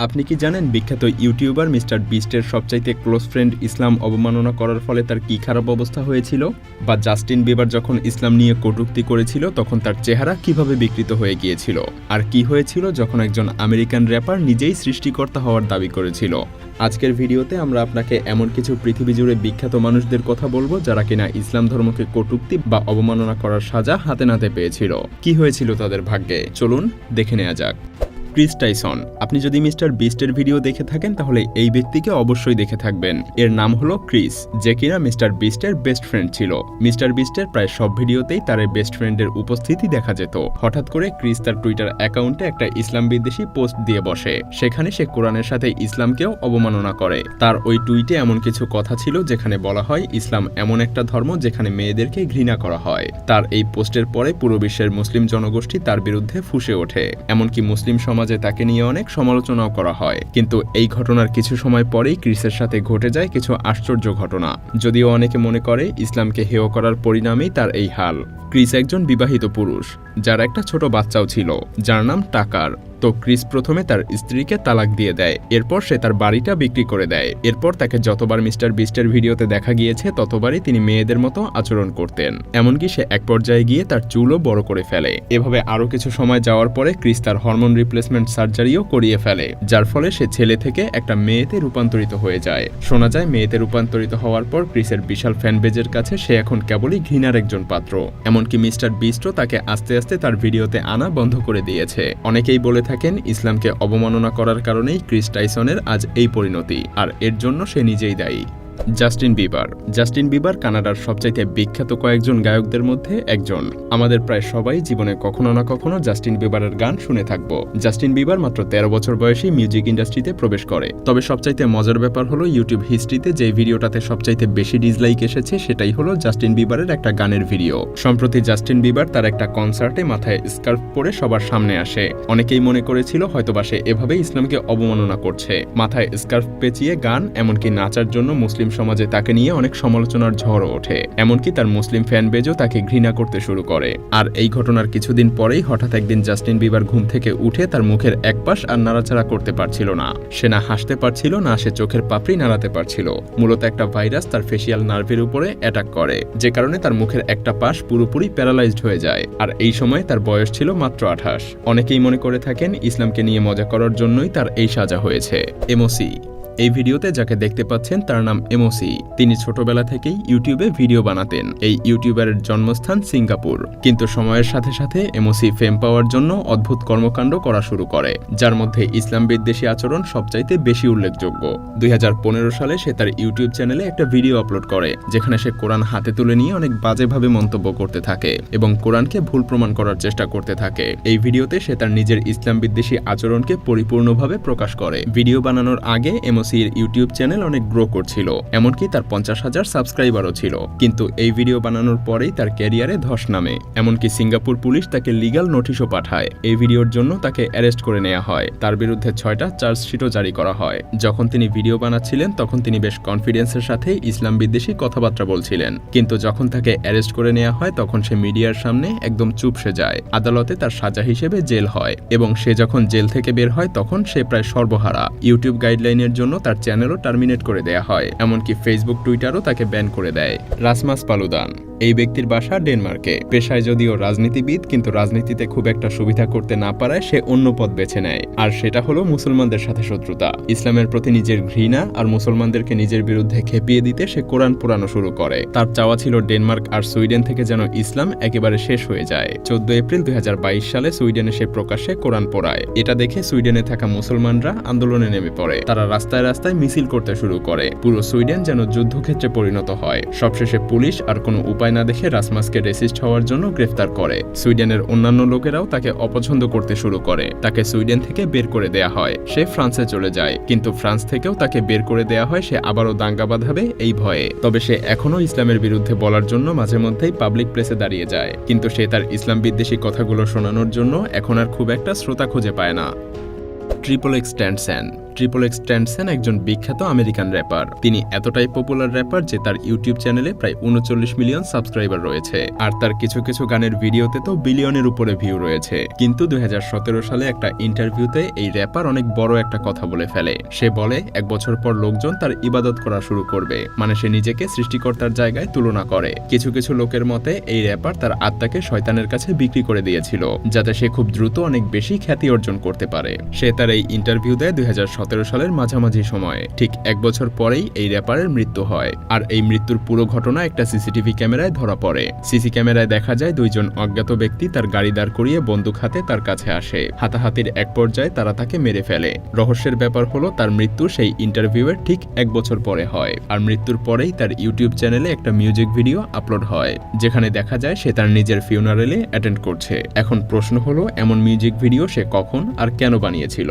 আপনি কি জানেন বিখ্যাত ইউটিউবার মিস্টার বিস্টের সবচাইতে ক্লোজ ফ্রেন্ড ইসলাম অবমাননা করার ফলে তার কি খারাপ অবস্থা হয়েছিল? বা জাস্টিন বিবার যখন ইসলাম নিয়ে কটূক্তি করেছিল তখন তার চেহারা কিভাবে বিকৃত হয়ে গিয়েছিল? আর কি হয়েছিল যখন একজন আমেরিকান র্যাপার নিজেই সৃষ্টিকর্তা হওয়ার দাবি করেছিল? আজকের ভিডিওতে আমরা আপনাকে এমন কিছু পৃথিবী জুড়ে বিখ্যাত মানুষদের কথা বলবো যারা কিনা ইসলাম ধর্মকে কটূক্তি বা অবমাননা করার সাজা হাতে নাতে পেয়েছিল। কি হয়েছিল তাদের ভাগ্যে, চলুন দেখে নেওয়া যাক। Chris Tyson. আপনি যদি মিস্টার বিস্টের ভিডিও দেখে থাকেন তাহলে এই ব্যক্তিকে অবশ্যই দেখে থাকবেন। এর নাম হলো ক্রিস, যে কিনা মিস্টার বিস্টের বেস্ট ফ্রেন্ড ছিল। মিস্টার বিস্টের প্রায় সব ভিডিওতেই তার এই বেস্ট ফ্রেন্ডের উপস্থিতি দেখা যেত। হঠাৎ করে ক্রিস তার টুইটার অ্যাকাউন্টে একটা ইসলাম বিদ্বেষী পোস্ট দিয়ে বসে। সেখানে সে কোরআনের সাথে ইসলামকেও অবমাননা করে। তার ওই টুইটে এমন কিছু কথা ছিল যেখানে বলা হয় ইসলাম এমন একটা ধর্ম যেখানে মেয়েদেরকে ঘৃণা করা হয়। তার এই পোস্টের পরে পুরো বিশ্বের মুসলিম জনগোষ্ঠী তার বিরুদ্ধে ফুঁসে ওঠে। এমনকি মুসলিম সমাজে তাকে নিয়ে অনেক সমালোচনাও করা হয়। কিন্তু এই ঘটনার কিছু সময় পরেই ক্রিসের সাথে ঘটে যায় কিছু আশ্চর্য ঘটনা। যদিও অনেকে মনে করে ইসলামকে হেয় করার পরিণামেই তার এই হাল। ক্রিস একজন বিবাহিত পুরুষ যার একটা ছোট বাচ্চাও ছিল, যার নাম টাকার। তো ক্রিস প্রথমে তার স্ত্রীকে তালাক দিয়ে দেয়। এরপর সে তার বাড়িটা বিক্রি করে দেয়। এরপর তাকে যতবার মিস্টার বিস্টের ভিডিওতে দেখা গিয়েছে ততবারই তিনি মেয়েদের মতো আচরণ করতেন। এমনকি সে এক পর্যায়ে গিয়ে তার চুলও বড় করে ফেলে। এভাবে আরও কিছু সময় যাওয়ার পরে ক্রিস তার হরমোন রিপ্লেসমেন্ট সার্জারিও করিয়ে ফেলে, যার ফলে সে ছেলে থেকে একটা মেয়েতে রূপান্তরিত হয়ে যায়। শোনা যায় মেয়েতে রূপান্তরিত হওয়ার পর ক্রিসের বিশাল ফ্যানবেজের কাছে সে এখন কেবলই ঘৃণার একজন পাত্র। এমনকি মিস্টার বিস্টও তাকে আস্তে আস্তে তার ভিডিওতে আনা বন্ধ করে দিয়েছে। অনেকেই বলে থাকেন ইসলামকে অবমাননা করার কারণেই ক্রিস টাইসনের আজ এই পরিণতি, আর এর জন্য সে নিজেই দায়ী। Justin Bieber. জাস্টিন বিবার কানাডার সবচাইতে বিখ্যাত কয়েকজন গায়কদের মধ্যে একজন। আমাদের প্রায় সবাই জীবনে কখনো না কখনো জাস্টিন বিবারের গান শুনে থাকবো। জাস্টিন বিবার মাত্র 13 বছর বয়সে মিউজিক ইন্ডাস্ট্রিতে প্রবেশ করে। তবে সবচাইতে মজার ব্যাপার হলো ইউটিউব হিস্ট্রিতে যে ভিডিওটাতে সবচাইতে বেশি ডিসলাইক এসেছে সেটাই হলো জাস্টিন বিবারের একটা গানের ভিডিও। সম্প্রতি জাস্টিন বিবার তার একটা কনসার্টে মাথায় স্কার্ফ পরে সবার সামনে আসে। অনেকেই মনে করেছিল হয়তোবা সে এভাবে ইসলামকে অবমাননা করছে। মাথায় স্কার্ফ পেঁচিয়ে গান, এমনকি নাচার জন্য মুসলিম সমাজে তাকে নিয়ে অনেক সমালোচনার ঝড়ও ওঠে। এমনকি তার মুসলিম ফ্যানবেজও তাকে ঘৃণা করতে শুরু করে। আর এই ঘটনার কিছুদিন পরেই হঠাৎ একদিন জাস্টিন বিবার ঘুম থেকে উঠে তার মুখের এক পাশ আর নাড়াচাড়া করতে পারছিল না। সে না হাসতে পারছিল না সে চোখের পাপড়ি নাড়াতে পারছিল। মূলত একটা ভাইরাস তার ফেসিয়াল নার্ভের উপরে অ্যাটাক করে, যে কারণে তার মুখের একটা পাশ পুরোপুরি প্যারালাইজড হয়ে যায়। আর এই সময় তার বয়স ছিল মাত্র 28। অনেকেই মনে করে থাকেন ইসলামকে নিয়ে মজা করার জন্যই তার এই সাজা হয়েছে। এমওসি। এই ভিডিওতে যাকে দেখতে পাচ্ছেন তার নাম এমওসি। তিনি ছোটবেলা থেকেই ইউটিউবে ভিডিও বানাতেন। এই ইউটিউবারের জন্মস্থান সিঙ্গাপুর। কিন্তু সময়ের সাথে সাথে এমওসি ফেম পাওয়ার জন্য অদ্ভুত কর্মকাণ্ড করা শুরু করে, যার মধ্যে ইসলাম বিদ্বেষী আচরণ সবচাইতে বেশি উল্লেখযোগ্য। 2015 সালে সে তার ইউটিউব চ্যানেলে একটা ভিডিও আপলোড করে যেখানে সে কোরআন হাতে তুলে নিয়ে অনেক বাজেভাবে মন্তব্য করতে থাকে এবং কোরআনকে ভুল প্রমাণ করার চেষ্টা করতে থাকে। এই ভিডিওতে সে তার নিজের ইসলাম বিদ্বেষী আচরণকে পরিপূর্ণভাবে প্রকাশ করে। ভিডিও বানানোর আগে এমওসি ইউটিউব চ্যানেল অনেক গ্রো করছিল, এমনকি তার 50,000 সাবস্ক্রাইবারও ছিল। কিন্তু এই ভিডিও বানানোর পরেই তার ক্যারিয়ারে ধস নামে। এমনকি সিঙ্গাপুর পুলিশ তাকে লিগ্যাল নোটিশও পাঠায়। এই ভিডিওর জন্য তাকে অ্যারেস্ট করে নেওয়া হয়। তার বিরুদ্ধে 6টা চার্জশিটও জারি করা হয়। যখন তিনি ভিডিও বানাচ্ছিলেন তখন তিনি বেশ কনফিডেন্সের সাথে ইসলাম বিদ্বেষী কথাবার্তা বলছিলেন। কিন্তু যখন তাকে অ্যারেস্ট করে নেওয়া হয় তখন সে মিডিয়ার সামনে একদম চুপসে যায়। আদালতে তার সাজা হিসেবে জেল হয় এবং সে যখন জেল থেকে বের হয় তখন সে প্রায় সর্বহারা। ইউটিউব গাইডলাইনের জন্য তার চ্যানেলও টার্মিনেট করে দেয়া হয়। এমনকি ফেসবুক, টুইটারও তাকে ব্যান করে দেয়। রাসমাস পালুদান। এই ব্যক্তির বাসা ডেনমার্কে। পেশায় যদিও রাজনীতিবিদ, কিন্তু রাজনীতিতে খুব একটা সুবিধা করতে না পারায় সে অন্য পথ বেছে নেয়, আর সেটা হলো মুসলমানদের সাথে শত্রুতা। ইসলামের প্রতি নিজের ঘৃণা আর মুসলমানদেরকে নিজের বিরুদ্ধে খেপিয়ে দিতে সে কোরআন পোড়ানো শুরু করে। তার চাওয়া ছিল ডেনমার্ক আর সুইডেন থেকে যেন ইসলাম একেবারে শেষ হয়ে যায়। 14 এপ্রিল 2022 সালে সুইডেনে সে প্রকাশ্যে কোরআন পোড়ায়। এটা দেখে সুইডেনে থাকা মুসলমানরা আন্দোলনে নেমে পড়ে। তারা রাস্তায় রাস্তায় মিছিল করতে শুরু করে। পুরো সুইডেন যেন যুদ্ধক্ষেত্রে পরিণত হয়। সবশেষে পুলিশ আর কোনো উপায় না দেখে রাসমাসকে রেসিস্ট হওয়ার জন্য গ্রেফতার করে। সুইডেনের অন্যান্য লোকেরাও তাকে অপছন্দ করতে শুরু করে। তাকে সুইডেন থেকে বের করে দেয়া হয়। সে ফ্রান্সে চলে যায়, কিন্তু ফ্রান্স থেকেও তাকে বের করে দেয়া হয় সে আবারও দাঙ্গা বাঁধাবে এই ভয়ে। তবে সে এখনও ইসলামের বিরুদ্ধে বলার জন্য মাঝে মধ্যেই পাবলিক প্লেসে দাঁড়িয়ে যায়, কিন্তু সে তার ইসলাম বিদ্বেষী কথাগুলো শোনানোর জন্য এখন আর খুব একটা শ্রোতা খুঁজে পায় না। Triple X Tentacion. Triple X Tentacion একজন বিখ্যাত আমেরিকান র্যাপার। তিনি এতটাই পপুলার র্যাপার যে তার ইউটিউব চ্যানেলে প্রায় 39 মিলিয়ন সাবস্ক্রাইবার রয়েছে, আর তার কিছু কিছু গানের ভিডিওতে তো বিলিয়নের উপরে ভিউ রয়েছে। কিন্তু 2017 সালে একটা ইন্টারভিউতে এই র্যাপার অনেক বড় একটা কথা বলে ফেলে। সে বলে 1 বছর পর লোকজন তার ইবাদত করা শুরু করবে, মানে সে নিজেকে সৃষ্টিকর্তার জায়গায় তুলনা করে। কিছু কিছু লোকের মতে এই র্যাপার তার আত্মাকে শয়তানের কাছে বিক্রি করে দিয়েছিল, যাতে সে খুব দ্রুত অনেক বেশি খ্যাতি অর্জন করতে পারে। সে তার এই ইন্টারভিউ দেয় 2017 সালের মাঝামাঝি সময়ে। ঠিক 1 বছর পরেই এই র্যাপারের মৃত্যু হয়, আর এই মৃত্যুর পুরো ঘটনা একটা সিসিটিভি ক্যামেরায় ধরা পড়ে। সিসি ক্যামেরায় দেখা যায় 2 জন অজ্ঞাত ব্যক্তি তার গাড়ি দাঁড় করিয়ে বন্দুক হাতে তার কাছে আসে। হাতাহাতির এক পর্যায়ে তারা তাকে মেরে ফেলে। রহস্যের ব্যাপার হলো তার মৃত্যু সেই ইন্টারভিউয়ের ঠিক 1 বছর পরে হয়, আর মৃত্যুর পরেই তার ইউটিউব চ্যানেলে একটা মিউজিক ভিডিও আপলোড হয়, যেখানে দেখা যায় সে তার নিজের ফিউনারেলে অ্যাটেন্ড করছে। এখন প্রশ্ন হলো, এমন মিউজিক ভিডিও সে কখন আর কেন বানিয়েছিল?